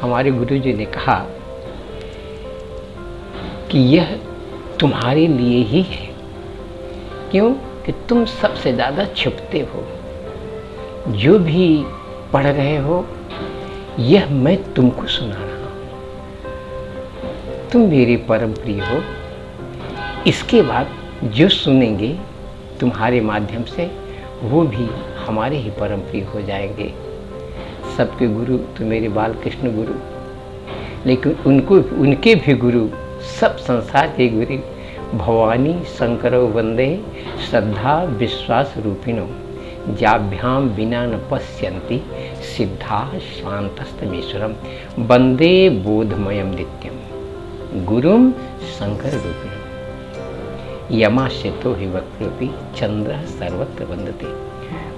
हमारे गुरु जी ने कहा कि यह तुम्हारे लिए ही है। क्यों? कि तुम सबसे ज़्यादा छुपते हो। जो भी पढ़ रहे हो यह मैं तुमको सुना रहा हूँ। तुम मेरे परम प्रिय हो। इसके बाद जो सुनेंगे तुम्हारे माध्यम से वो भी हमारे ही परम प्रिय हो जाएंगे। सबके गुरु तो मेरे बाल कृष्ण गुरु, लेकिन उनके भी गुरु सब संसार के गुरु भवानी शंकरो वंदे श्रद्धा विश्वास रूपिणो जाभ्याम विना न पश्यन्ति सिद्धा शांतस्तमेश्वरम वंदे बोधमयम नित्यम गुरुम शंकर रूपिणो यमाश्रितो हि वक्रोपि चंद्र सर्वत्र वंदते।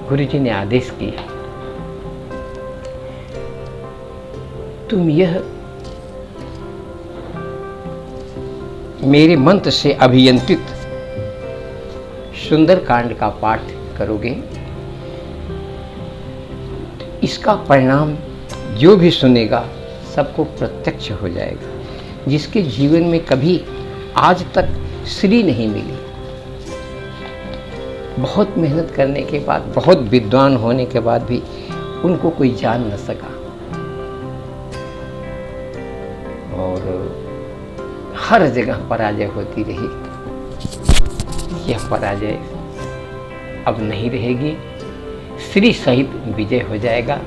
गुरु जी ने आदेश किया, तुम यह मेरे मंत्र से अभियंत्रित सुंदर कांड का पाठ करोगे, इसका परिणाम जो भी सुनेगा सबको प्रत्यक्ष हो जाएगा। जिसके जीवन में कभी आज तक श्री नहीं मिली, बहुत मेहनत करने के बाद, बहुत विद्वान होने के बाद भी उनको कोई जान न सका, और हर जगह पराजय होती रही, यह पराजय अब नहीं रहेगी, श्री सहित विजय हो जाएगा।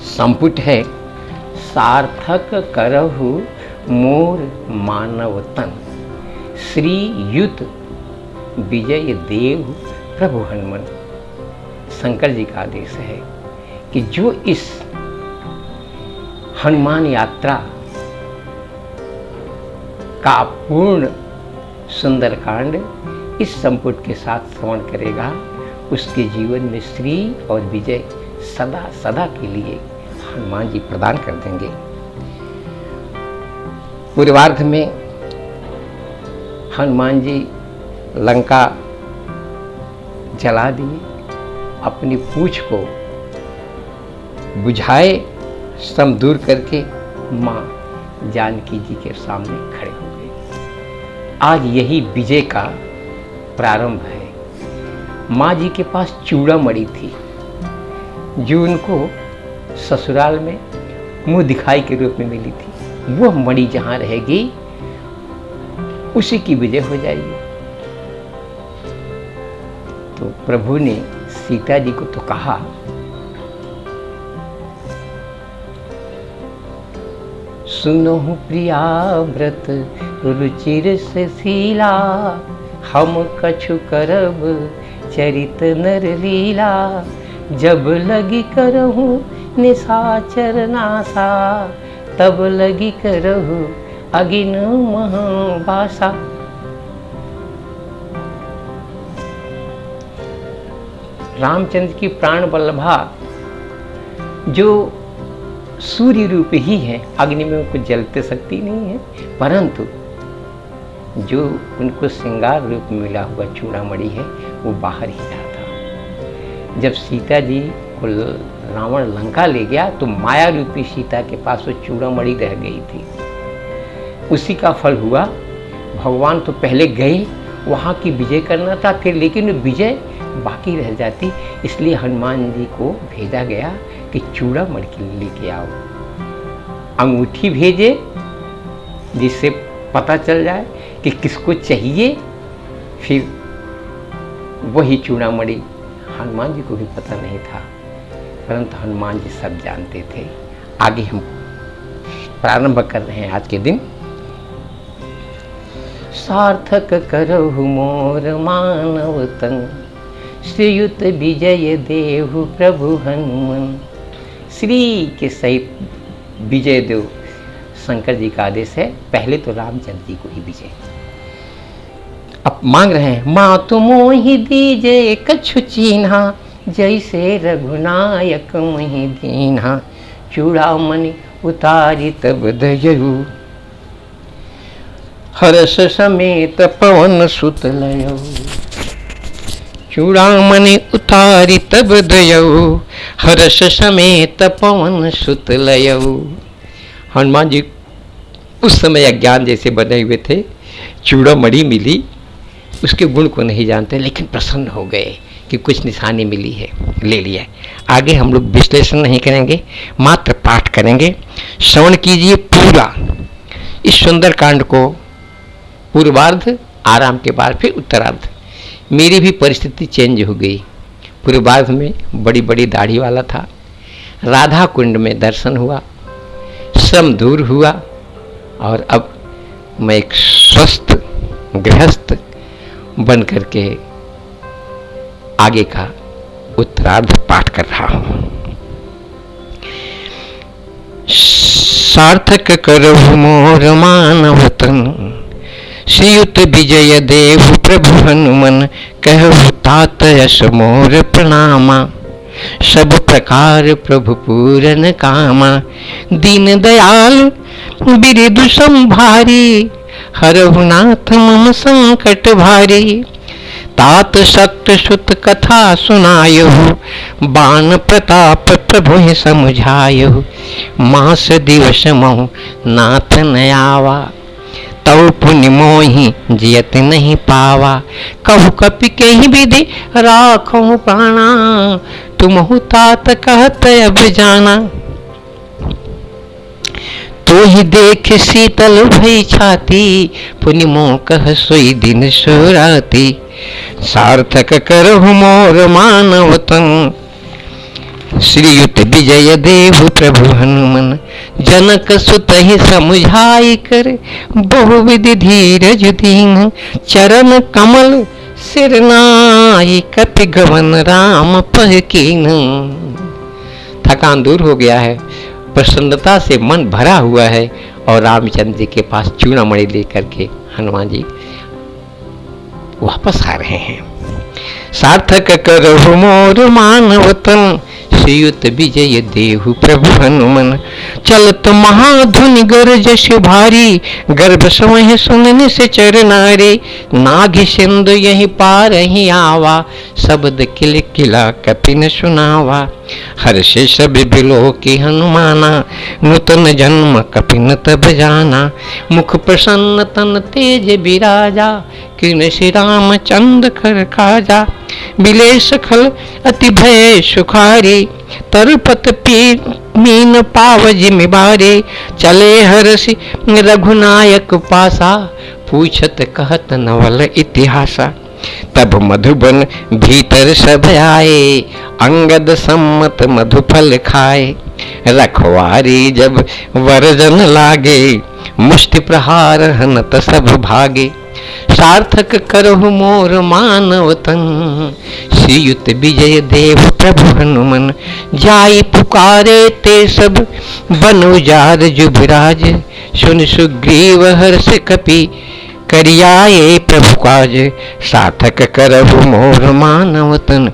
संपुट है, सार्थक करहु मोर मानव तन, श्री युत विजय देव प्रभु हनुमान। शंकर जी का आदेश है कि जो इस हनुमान यात्रा का पूर्ण सुंदरकांड इस संपुट के साथ श्रवण करेगा, उसके जीवन में श्री और विजय सदा सदा के लिए हनुमान जी प्रदान कर देंगे। पूर्वार्ध में हनुमान जी लंका जला दिए, अपनी पूंछ को बुझाए, श्रम दूर करके माँ जानकी जी के सामने खड़े हो गए। आज यही विजय का प्रारंभ है। माँ जी के पास चूड़ामणि थी, जो उनको ससुराल में मुंह दिखाई के रूप में मिली थी। वह मणि जहाँ रहेगी उसी की विजय हो जाएगी। तो प्रभु ने सीता जी को तो कहा, सुनो प्रिया व्रत रुचिर से शीला, हम कछु करब चरित नर लीला, जब लगी करहूँ निशाचर नासा, तब लगी करहु अगिन महाबासा। रामचंद्र की प्राण वल्लभा जो सूर्य रूप ही है, अग्नि में उनको जलते शक्ति नहीं है, परंतु जो उनको श्रृंगार रूप में मिला हुआ चूड़ामणि है वो बाहर ही रहा था। जब सीता जी को रावण लंका ले गया तो माया रूपी सीता के पास वो चूड़ामणि रह गई थी। उसी का फल हुआ। भगवान तो पहले गए, वहाँ की विजय करना था फिर, लेकिन विजय बाकी रह जाती, इसलिए हनुमान जी को भेजा गया कि चूड़ामणि लेके आओ। अंगूठी भेजे जिससे पता चल जाए कि किसको चाहिए, फिर वही चूड़ामणि। हनुमान जी को भी पता नहीं था, परंतु हनुमान जी सब जानते थे। आगे हम प्रारंभ कर रहे हैं आज के दिन। सार्थक करहु मोर मानव तन, श्रीयुत विजय देहु प्रभु हनुमान। श्री के सहित विजय देव शंकर जी का आदेश है। पहले तो रामचंद्र जी को ही विजय। अब मांग रहे हैं, माँ तुम ही दीजे कछु चीन्हा, जैसे रघुनायक मही दीन्हा, चूड़ामणि उतारी तब दयऊ, हर्ष समेत पवन सुत लयो, चूड़ामणि उतारी तब दयऊ, हर्ष समेत पवन सुत लयऊ। हनुमान जी उस समय अज्ञान जैसे बने हुए थे, चूड़ामणि मिली, उसके गुण को नहीं जानते, लेकिन प्रसन्न हो गए कि कुछ निशानी मिली है, ले लिया। आगे हम लोग विश्लेषण नहीं करेंगे, मात्र पाठ करेंगे। श्रवण कीजिए पूरा इस सुंदर कांड को, पूर्वार्ध आराम के बाद फिर उत्तरार्ध। मेरी भी परिस्थिति चेंज हो गई। पूर्वार्ध में बड़ी बड़ी दाढ़ी वाला था, राधा कुंड में दर्शन हुआ, श्रम दूर हुआ, और अब मैं एक स्वस्थ गृहस्थ बन करके आगे का उत्तरार्ध पाठ कर रहा हूं। सार्थक करहु मोर मानव तन, श्रीयुत विजय देव प्रभु हनुमन, कहु तात यश मोर प्रणामा, सब प्रकार प्रभु पूरन कामा, दीन दयाल बिरिदु संभारी, हरहु नाथ मम संकट भारी, तात सक्त सुत कथा सुनायहु, बान प्रताप प्रभु समझायहु, मास दिवस महु नाथ नयावा, तव पुण्य मोहि जियत नहीं पावा, कहु कपि कहीं विधि राखो प्राणा, तुमहु तात कहत अब जाना, तो ही देख शीतल भई छाती, पुनि मोह कह सोई दिन सोराती, सार्थक करहु मोर मानव तन, श्रीयुत विजय देव प्रभु हनुमन, जनक सुत ही समुझाई कर, बहुविधि धीरज दीन, चरण कमल सिर नाई, कपि गवन राम पह कीन। थकान दूर हो गया है, प्रसन्नता से मन भरा हुआ है, और रामचंद्र जी के पास चूड़ामणि लेकर के हनुमान जी वापस आ रहे हैं। सार्थक करहु मोर मानव तन, श्रीयुत विजय देहु प्रभु हनुमन, चलत महाधुनि गरजस भारी, गर्भ समय सुनने से चर नारे, नाघि सिंधु यही पार ही आवा, शब्द किल किला कपिन सुनावा, हर्ष सब बिलो की हनुमाना, नूतन जन्म कपिन तब जाना, मुख प्रसन्न तन तेज बिराजा, कृष्ण श्री राम चंद कर काजा, बिले सखल अति भय सुखारी, तरुपत पीर मीन पाव जिमिबारे, चले हर्षि रघुनायक पासा, पूछत कहत नवल इतिहासा, तब मधुबन भीतर सब आए, अंगद सम्मत मधुफल खाए, रखवारी जब वरजन लागे, मुष्टि प्रहार हनत सब भागे, सार्थक करहु मोर मानव तन, श्रीयुत विजय देव प्रभु हनुमन, जाई पुकारे ते सब बन उजार जुबराज, सुन सुग्रीव हर्ष कपि करियाए प्रभु काज, सार्थक करहु मोर मानव तन,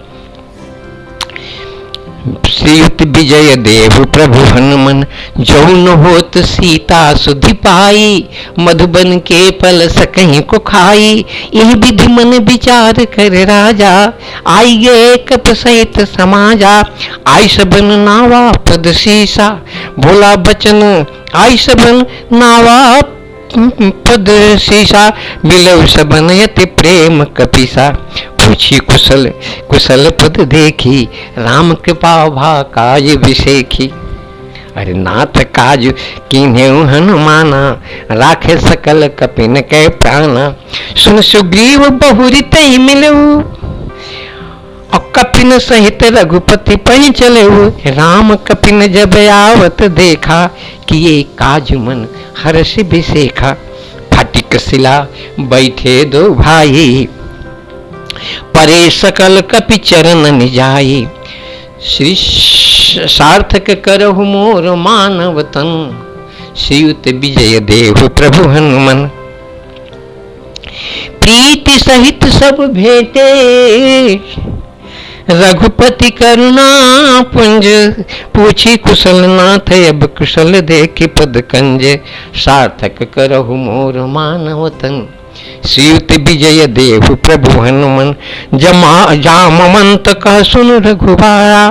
श्रीयुत विजय देव प्रभु हनुमन, जौन होत सीता सुधि पाई, मधुबन के फल सकहीं को खाई, यह विधि मन विचार कर राजा, आई गे कप सहित समाजा, आई सबन नावा पद शीसा, भोला बचन आई सबन नावा पद शीसा, मिलव सबन यति प्रेम कपिसा, पूछी कुशल कुशल पद देखी, राम कृपा भा काज विशेखी, अरे नाथ काज किन्हें हनुमाना, राखे सकल कपिन के प्राणा, सुन सुग्रीव बहुरित ही मिलऊ, और कपिन सहित रघुपति पहि चलेऊ, राम कपिन जब आवत देखा, किए काज मन हर्ष विशेखा, फटिक शिला बैठे दो भाई, परे सकल कपि चरण निजाई, श्री सार्थक करहु मोर मानव तन, श्रीयुत विजय देव प्रभु हनुमन, प्रीति सहित सब भेटे, रघुपति करुणा पुंज, पूछी कुशल नाथ अब कुशल देखि पद कंज, सार्थक करहु मोर मानव तन, श्रीयुत विजय देहु प्रभु हनुमन जामवंत कह सुन रघुबाया,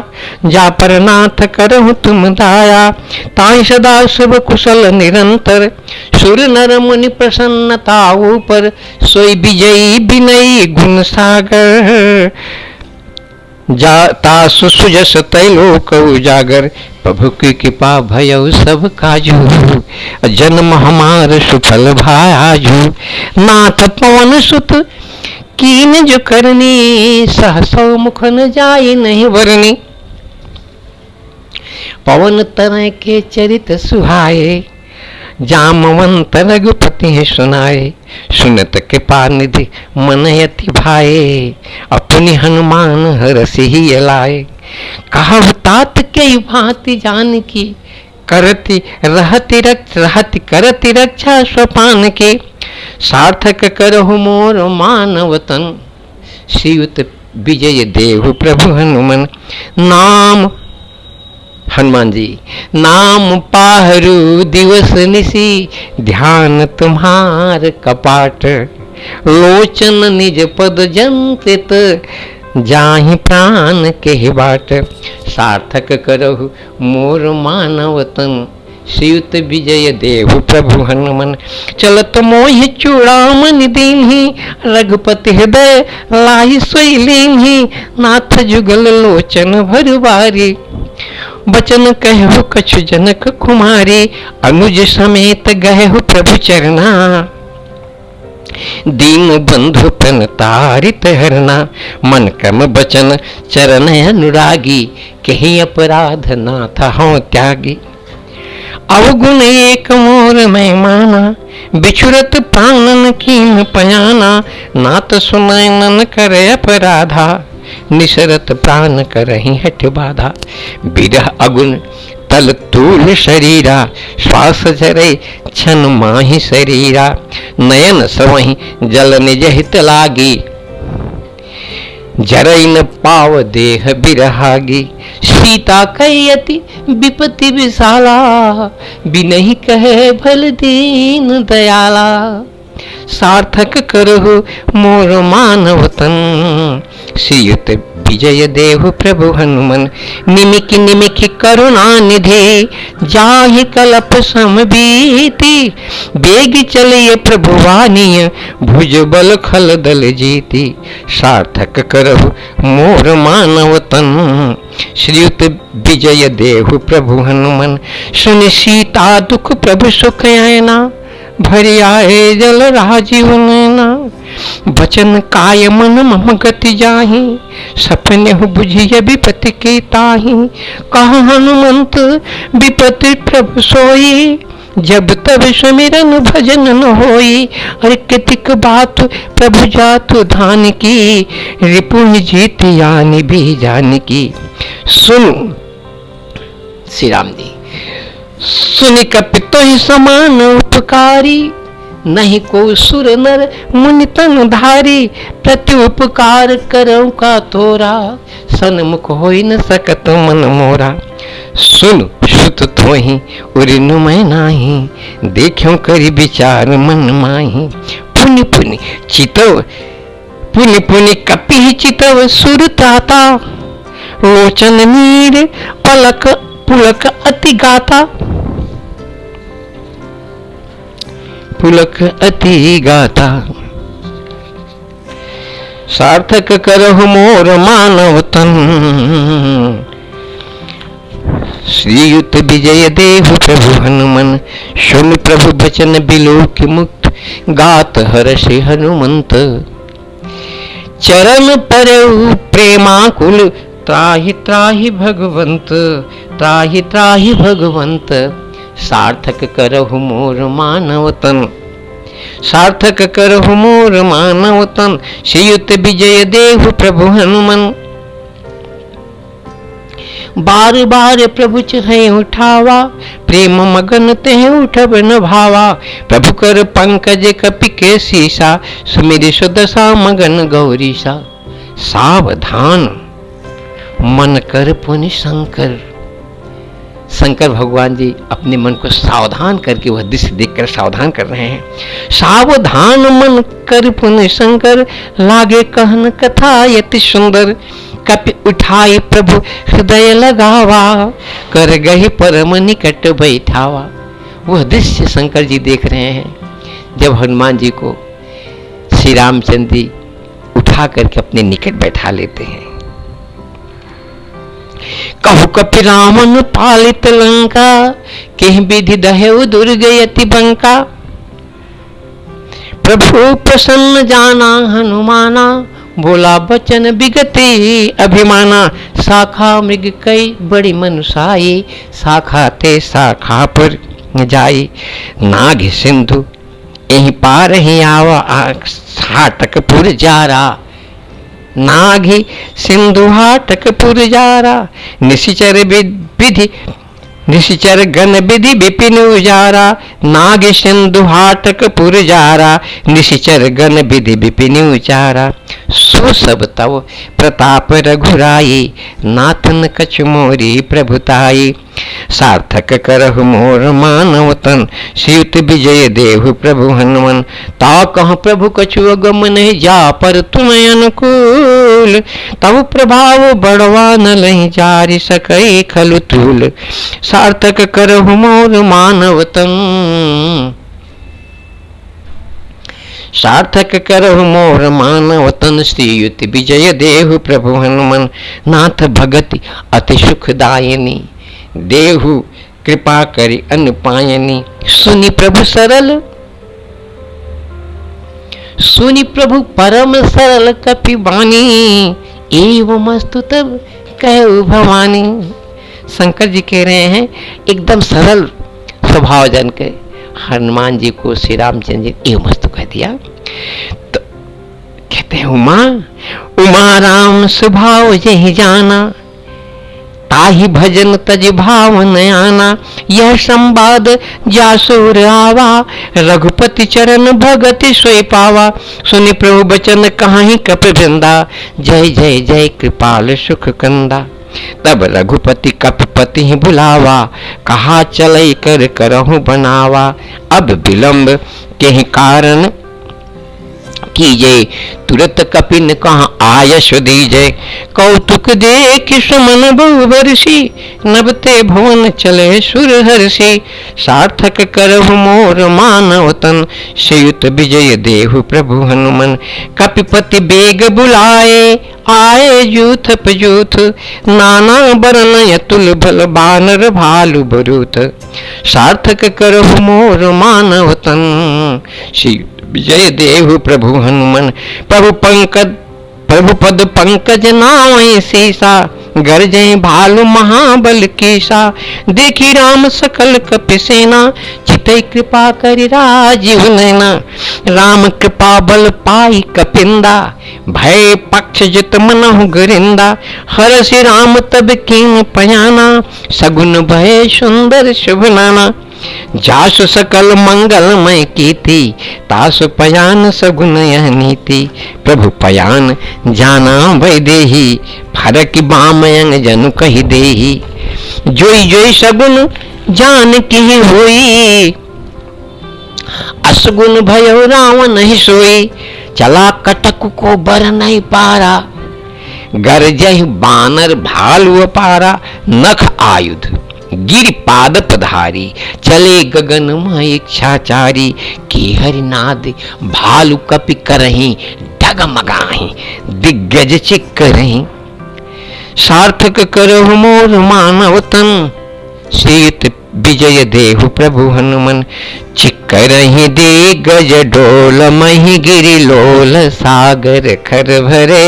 जा पर नाथ करहु तुम दाया, ताई सदा शुभ कुशल निरंतर, सुर नर मुनि प्रसन्नता ऊपर, सोई विजयी विनयी गुण सागर, जाता सुजस तैलोक उजागर, प्रभु की कृपा भयउ सब काजू, जन्म हमार सुफल भायाजू, नाथ पवन सुत कीन जो करनी, सहसौ मुख न जाय नहीं वरनी, पवन तरह के चरित सुहाए, जामवंत रघुपति सुनाए, सुनत कृपा निधि मन अति भाए, अपनी हनुमान हरसि ही लाए, कहु तात के भांति जान की, करति रहति करति रक्षा स्वपान के, सार्थक करहु मोर मानवतन, श्रीयुत विजय देहु प्रभु हनुमन, नाम हनुमान जी नाम पाहरू दिवस निसी, ध्यान तुम्हार कपाट, लोचन निज पद जंत्रित, जाहि प्राण के बाट, सार्थक करहु मोर मानवतन, श्रीयुत विजय देहु प्रभु हनुमन, चलत मोहि चूड़ामणि दीन्हि, रघुपति हृदय लाहि सोई लीन्हि, नाथ जुगल लोचन भरवारी, बचन कहु कछु जनक कुमारी, अनुज समेत गहु प्रभु चरना, दीन बंधु तन तारित हरना, मन क्रम बचन चरण अनुरागी, कहीं अपराध नाथ हो त्यागी, अवगुण एक मोर मैं माना, बिछुरत प्राणन कीन पयाना, नाथ सुनाय नन करे अपराधा, निसरत प्राण करहि हठ बाधा, बिरह अगुन तल तूल शरीरा, श्वास झरे छन माहि शरीरा, नयन सवहि जल निज हित लागी, जरई न पाव देह बिरहागी, सीता कयति विपति विशाला, बिनहि कहे भल दीन दयाला, सार्थक करहु मोर मानवतन, श्रीयुत विजय देहु प्रभु हनुमन, निमिक निमिक करुणा निधि, जाहि कलप समबीति, बेग चलिए प्रभु वानिय, भुज बल खल दल जीति, सार्थक करहु मोर मानवतन, श्रीयुत विजय देहु प्रभु हनुमन, सुन सीता दुख प्रभु सुख आयना, भरि आए जल राजीव नैना, बचन काय मन मम गति जाहि, सपने बुझिय विपति के ताहि, कह हनुमंत विपति प्रभु सोई, जब तब सुमिरन भजन न होई, अरे कितिक बात प्रभु जातु धान की, रिपुन जीत यानी भी जान की, सुनु श्री राम जी, सुनि कपितो ही समान उपकारी, नहीं को सुर नर मुनि तन धारी, प्रति उपकार करऊं का तोरा, सन्मुख होई न सकत मन मोरा, सुन श्रुत तोहि उरिनु मैं नाही, देखियो करी विचार मन माही, पुनि पुनि चितव पुनि पुनि कपि चितव सुर त्राता, लोचन नीर पलक पुलक अति गाता, पुलक अति गाता, सार्थक करहु मोर मानवतन, श्रीयुत विजय देहु प्रभु हनुमन, सुन प्रभु बचन बिलोक मुक्त, गात हर्षि हनुमंत, चरण परउ प्रेमाकुल, त्राहि त्राहि भगवंत, त्राहि त्राहि भगवंत, सार्थक करहु मोर मानवतन, सार्थक करहु मोर मानवतन, श्रीयुत विजय देहु प्रभु हनुमन, बार बार प्रभु चढ़े उठावा, प्रेम मगन तेह उठब न भावा, प्रभु कर पंकज कपि के शीशा, सुमिरि सुदशा मगन गौरीशा, सावधान मन कर पुनि शंकर, शंकर भगवान जी अपने मन को सावधान करके वह दृश्य देखकर सावधान कर रहे हैं। सावधान मन कर पुन शंकर, लागे कहन कथा यति सुंदर। कपि उठाए प्रभु हृदय लगावा, कर गए परम निकट बैठावा। वह दृश्य शंकर जी देख रहे हैं जब हनुमान जी को श्री रामचंद्र जी उठा करके अपने निकट बैठा लेते हैं। कहु कपि रावण पालित लंका, केह विधि दहेउ दुर्ग यति बंका। प्रभु प्रसन्न जाना हनुमाना, बोला बचन विगति अभिमाना। शाखा मृग कई बड़ी मनुषाई, शाखा ते शाखा पर जाई। नाग सिंधु यहीं पार ही आवा, हाटकपुर जारा। नाघि सिंधु हाटकपुर जारा, निशिचर विधि निशिचर गण विधि विपिन उजारा। नाग सिंधु हाटकपुर जारा, निशिचर गण विधि विपिन उजारा। सो सब तव प्रताप रघुराई, नाथन कछु मोरी प्रभुताई। सार्थक करहु मोर मानव तन, सीत विजय देहु प्रभु हनुमन। ता कह प्रभु कछु अगम नहीं, जा पर तुम अनुकूल। तब प्रभाव बढ़वा न लहि, जारि सकई खलु तूल। सार्थक करहु मोर मानव तन, सार्थक करहु मोर मानव तन। श्रीयुत विजय देहु प्रभु हनुमन। नाथ भगति अति सुखदायिनी, देहु कृपा करि अनुपायनी। सुनि प्रभु सरल, सुनि प्रभु परम सरल कपि बानी। एवं अस्तु तब कहु भवानी। शंकर जी कह रहे हैं एकदम सरल स्वभाव जन के हनुमान जी को श्री रामचंद्र जी एवं अस्तु कह दिया। तो कहते हैं उमा, उमा राम स्वभाव यही जाना, ताहि भजन तज भाव न आना। यह संवाद जासुर आवा, रघुपति चरण भगति सोई पावा। सुनि प्रभु बचन कहाहि कप वृंदा, जय जय जय कृपाल सुख कंदा। तब रघुपति कपपति ही बुलावा, कहा चलई कर करहु बनावा। अब विलंब के कारण कीजे, तुरत कपिन कहा आयश दीजे। कौतुक देख सुमन बहु बरसी, नबते भुवन चले सुर हर्षि। सार्थक करहु मोर मानव तन, श्रीयुत विजय देहु प्रभु हनुमन। कपिपति बेग बुलाए, आए जूथ पजूथ। नाना बरन यतुल भल, बानर भालु बरूथ। सार्थक करहु मोर मानव तन, श्री विजय देहु प्रभु हनुमन। प्रभु पद पंकज नावै सीसा, गरजय भालु महाबल कीसा। देखी राम सकल कपि सेना, चितई कृपा करि राजीव नैना। राम कृपा बल पाई कपिंदा, भय पक्ष जित मनहु गरिंदा। हरषि राम तब कीन पयाना, सगुन भय सुंदर शुभ नाना। जासु सकल मंगलमय कीति, तासु पयान सगुन यह नीति। प्रभु पयान जाना वैदेही, फरक बामयंग जनु कहि देही। जोई जोई सगुन जान की होई, असगुन भयो रावण नहीं सोई। चला कटक को बर नहीं पारा, गरजहि बानर भालु पारा। नख आयुध गिर पाद पधारी, चले गगन में इच्छाचारी। की हरिनाद भालु कपि करहीं, डगमगाहीं दिग्गज चिक करहीं। सार्थक करहु मोर मानव तन, श्रीयुत विजय देहु प्रभु हनुमन। चिक्करहि दिग्गज डोल, महि गिरि लोल सागर खर भरे।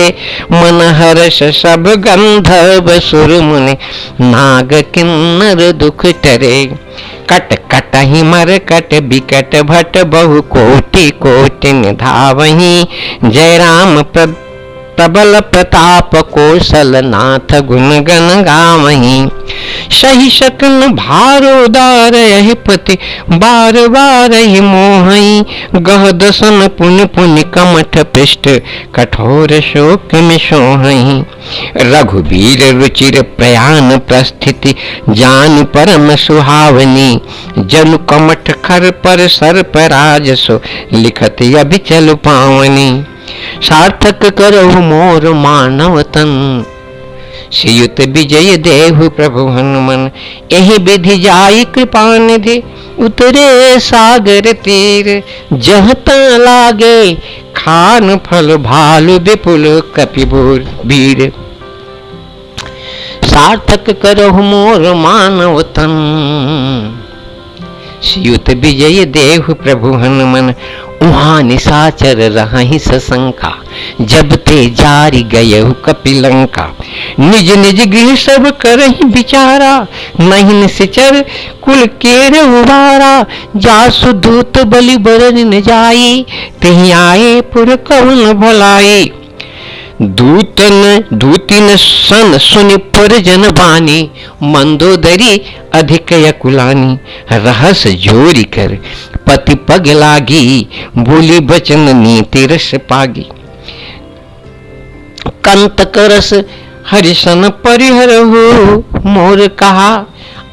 मन हर्ष सब गंधर्व सुर मुनि, नाग किन्नर दुख टरे। कट कटहि मर कट बिकट भट, बहु कोटि कोटि निधावहि। जय राम प्रबल प्रताप, कौशल नाथ गुण गण गावहि। सही शकन भारोदार यह पति बार बार ही मोहई गह दसन पुन पुन कमठ पृष्ठ कठोर शोक में सोहई रघुबीर रुचिर प्रयाण प्रस्थिति जान परम सुहावनी जनु कमठ खर पर सर पर राजसो लिखत अभिचल पावनी सार्थक करहु मोर मानव तन श्रीयुत विजय देहु प्रभु हनुमन यही विधि जाई कृपा निधि उतरे सागर तीर जहता लागे खान फल भालु विपुल कपिबूर वीर सार्थक करहु मोर मानव तन श्रीयुत विजय देहु प्रभु हनुमन वहाँ निशाचर रही सशंका जब ते जारी गयहु कपिलंका निज निज गृह सब करहि विचारा नहीं निश्चर कुल केर उबारा जासु दूत बलि बरन न जाई तेहि आए पुर कवन भलाई दूतिन सन सुनि पुर जन बानी मंदोदरी अधिक यकुलानी रहस जोरी कर पति पग लागी बोली बचन नीति रस पागी कंत करस हरिशन परिहर हो मोर कहा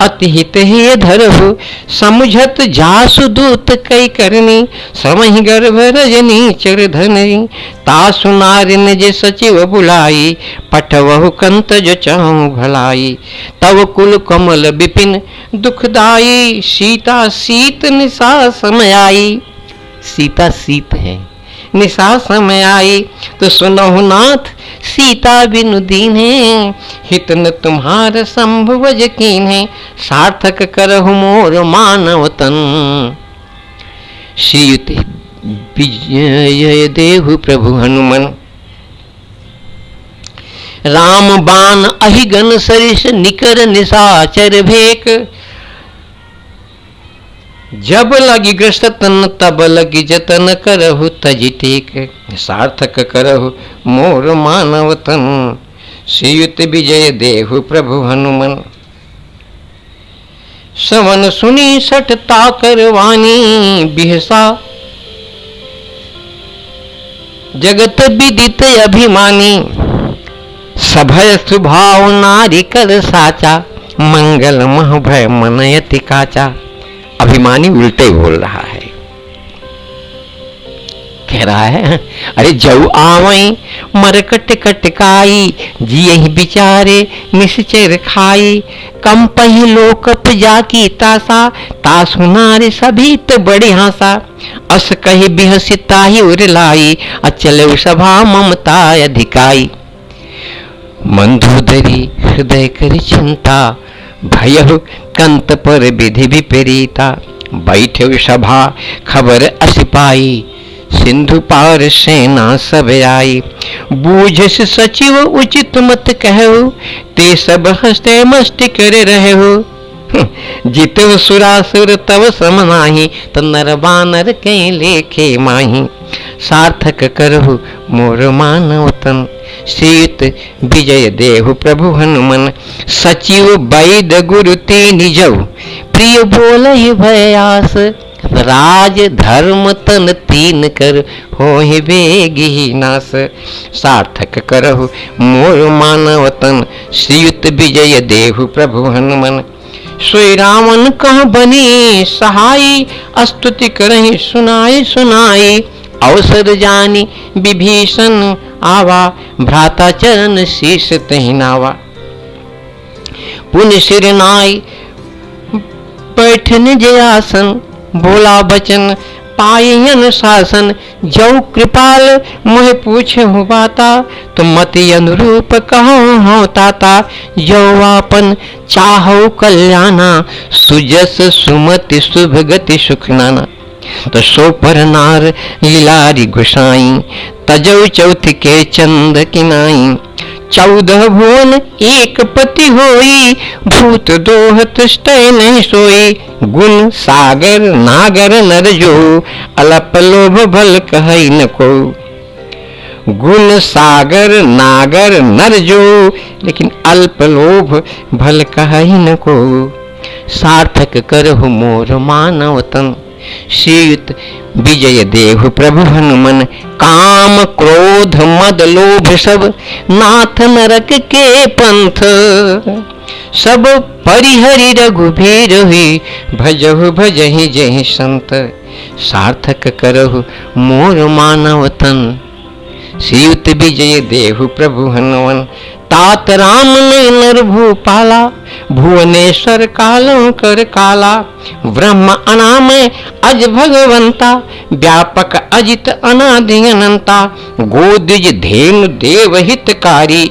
अतिहित हे धरहु समुझत जासु दूत कई करनी समहि गर्भ रजनी चर धनई तासु नारिन जे सचिव बुलाई पठवहु कंत जो चाहु भलाई तव कुल कमल विपिन दुखदाई सीता सीत निशा समयाई सीता सीत है निशा समय आई तो सुनहु नाथ सीता बिनु दीन्हे हित न तुम्हार संभव यकीन्हे सार्थक करहु मोर मानव तन श्रीयुत विजय देहु प्रभु हनुमन राम बाण अहिगन सरिस निकर निशाचर भेक जब लगी ग्रस्त तन तब लगी जतन करहु तजि टेक सार्थक करहु मोर मानव तन श्रीयुत विजय देहु प्रभु हनुमन सवन सुनी सठता करवानी बिहसा जगत विदित अभिमानी सभय स्वभाव नारी कर साचा मंगल मह भय मनयति काचा अभिमानी उल्टे बोल रहा है कह रहा है अरे जऊ आवई मरकट कटकाई जियहि बिचारे निश्चर खाई कम पही लोकप जाकी तासा तासु नारी सभी तो बड़ी हासा अस कही बिहसिता ही उरलाई अचल सभा ममता अधिकाई मंदोदरी हृदय कर चिंता भयहु कंत पर विधि विपरीता बैठे सभा खबर असिपाई सिंधु पार सेना सब आई बूझस सचिव उचित मत कहु ते सब हस्ते मस्ति करे रहु जितव सुरासुर तव समनाही तो नर बानर के लेखे माही सार्थक करहु मोर मानव तन श्रीयुत विजय देहु प्रभु हनुमन सचिव वैद गुरु ते निजव प्रिय बोलहि भयास राज धर्म तन तीन कर होहि बेगी नास सार्थक करहु मोर मानव तन श्रीयुत विजय देहु प्रभु हनुमन सोई रावण कह बनी सहाई स्तुति करहि सुनाई सुनाई अवसर जानी विभीषण आवा भ्राता चरण शीश तहि नावा पुण्य सिर नाई बैठन जयासन बोला बचन पायन शासन जौ कृपाल मोह पूछे हो बाता तो मति अनुरूप कहो हो ताता जौ आपन चाहो कल्याणा सुजस सुमति शुभ गति सुख नाना तो सो पर नार लीलारी गुसाई तजौ चौथ के चंद किनाई 14 भुवन एक पति होई भूत दोहत स्तय नहीं सोई गुण सागर नागर नर जो अलप लोभ भल कहई न को गुण सागर नागर नर जो, लेकिन अल्प लोभ भल कहि न को। सार्थक करहु मोर मानव तन, श्रीयुत विजय देहु प्रभु हनुमन। काम क्रोध मद लोभ सब, नाथ नरक के पंथ। सब परिहरि रघुबीर हुई, भजहु भजहि जहि संत। सार्थक करहु मोर मानव तन, श्रीयुत विजय देहु प्रभु हनुमन। तात राम ने नर भूपाला, भुवनेश्वर कालों कर काला। ब्रह्म अनामय अज भगवंता, व्यापक अजित अनादि अनंता। गोद्विज धेनु देव हितकारी,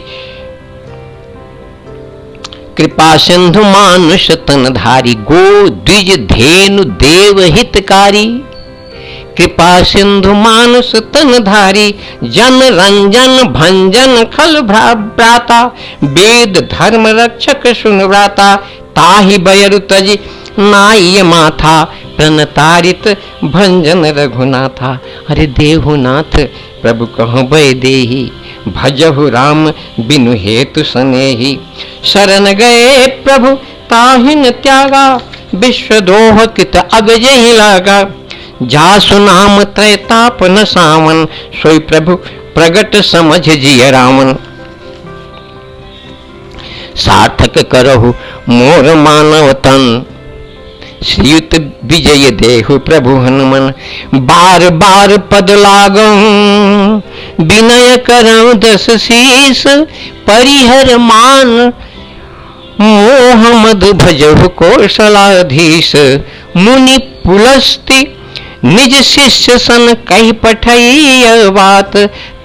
कृपा सिंधु मानुष तन धारी। गोद्विज धेनु देव हितकारी, कृपा सिंधु मानुष तन धारी। जन रंजन भंजन खल भ्राता, वेद धर्म रक्षक सुन व्राता। ताहि बयरु तज नाय माथा, प्रणतारित भंजन रघुनाथा। अरे देहुनाथ प्रभु कहु बय देहि, भजहु राम बिनु हेतु सनेहि। शरण गए प्रभु ताहि न त्यागा, विश्व दोह कित अगजहि लागा। जासु नाम त्रैताप न सावन, सोई प्रभु प्रगट समझ जिय रामन। सार्थक करहु मोर मानव तन, श्रीयुत विजय देहु प्रभु हनुमन। बार बार पद लागहु, विनय करहु दस शीस। परिहर मान मोह मद भजहु कौशलाधीश। मुनि पुलस्ति निज शिष्य सन, कही पठई बात।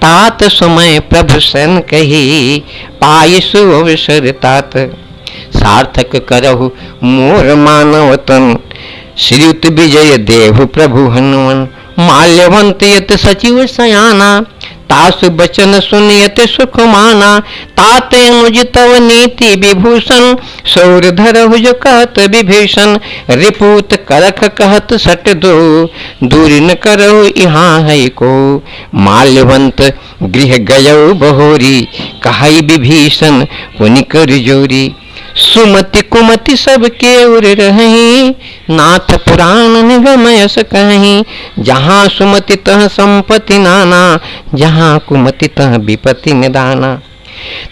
तात समय प्रभु सन कही, पाय सुअवसर तात। सार्थक करहु मोर मानव तन, श्रीयुत विजय देहु प्रभु हनुमन। माल्यवंत यत सचिव सयाना, तासु बचन सुनियत सुख माना। ताते अनुज तव नीति विभूषण, सौर धरहु जो कहत विभीषण। रिपुत करख कहत सट दो, दूर न करहु यहाँ है को। माल्यवंत गृह गयौ बहोरी, कहई विभीषण पुनि कर जोरी। सुमति कुमति सब के उर रही, नाथ पुराण निगम यस कहीं। जहाँ सुमति तह संपत्ति नाना, जहाँ कुमति तह विपत्ति निदाना।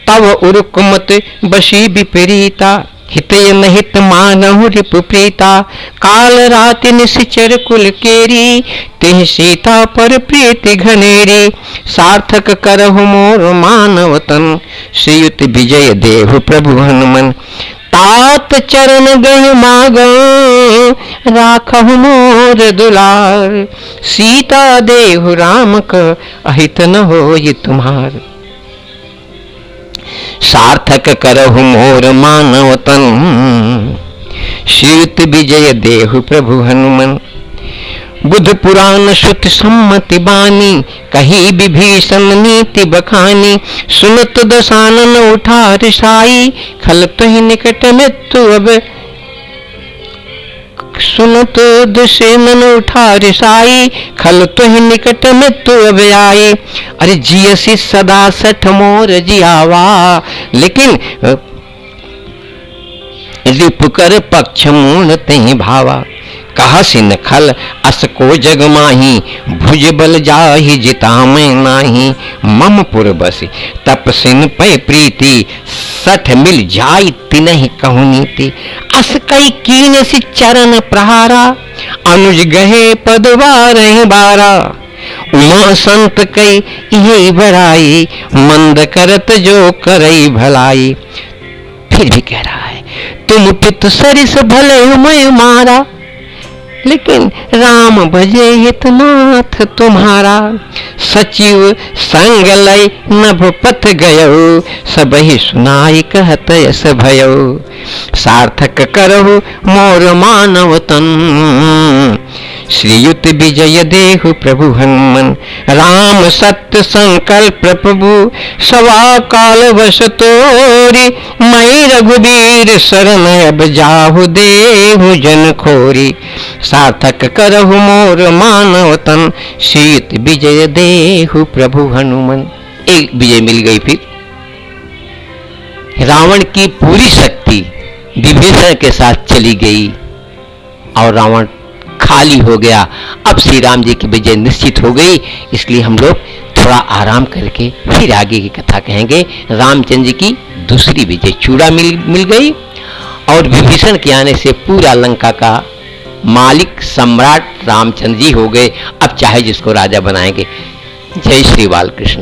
तव उर कुमति बसी विपरीता, हितय नहित मानहु रिपु प्रीता। काल राति निशिचर कुल केरी, तिह सीता पर प्रीति घनेरी। सार्थक करहु मोर मानव तन, श्रीयुत विजय देहु प्रभु हनुमन। तात चरण गह मागो, राखहु मोर दुलार। सीता देहु राम क, अहित न होई तुम्हार। सार्थक करहु मोर मानव तन, श्रीयुत विजय देहु प्रभु हनुमन। बुध पुराण श्रुत सम्मति बानी, कही विभीषण नीति बखानी। सुनत दसानन उठा रिसाई, खल तुहि निकट मृत्यु अब। सुनत दसानन उठा रिसाई, खल तुहि निकट मृत्यु अब आई। अरे जियसी सदा सठ मोर जियावा, लेकिन रिपु कर पक्ष मूण तहि भावा। कहसिन खल अस को जग माही, भुज बल जाहि जितामै नाही। मम पुर बसि तपसिन पै प्रीति, सठ मिल जाई तिनहि कहु नीति। अस कई कीनसि चरण प्रहारा, अनुज गहे पद बारहि बारा। उमा संत कई यही बड़ाई, मंद करत जो करई भलाई। फिर भी कह रहा है, तुम पित सरिस भले मैं मारा, लेकिन राम भजे हितनाथ तुम्हारा। सचिव संग लय नभ पथ गयो, सबहि सुनाई कहत यस भयो। सार्थक करहु मोर मानव तन, श्रीयुत विजय देहु प्रभु हनुमन, राम सत्य संकल्प प्रभु, सवा काल वश तोरी, मई रघुबीर शरण अब जाहु देहु जन खोरी, सार्थक करहु मोर मानव तन, श्रीयुत विजय देहु प्रभु हनुमन। एक विजय मिल गई। फिर रावण की पूरी शक्ति विभीषण के साथ चली गई और रावण खाली हो गया। अब श्री राम जी की विजय निश्चित हो गई, इसलिए हम लोग थोड़ा आराम करके फिर आगे की कथा कहेंगे। रामचंद्र जी की दूसरी विजय, चूड़ा मिल गई और विभीषण के आने से पूरा लंका का मालिक सम्राट रामचंद्र जी हो गए। अब चाहे जिसको राजा बनाएंगे। जय श्री बालकृष्ण।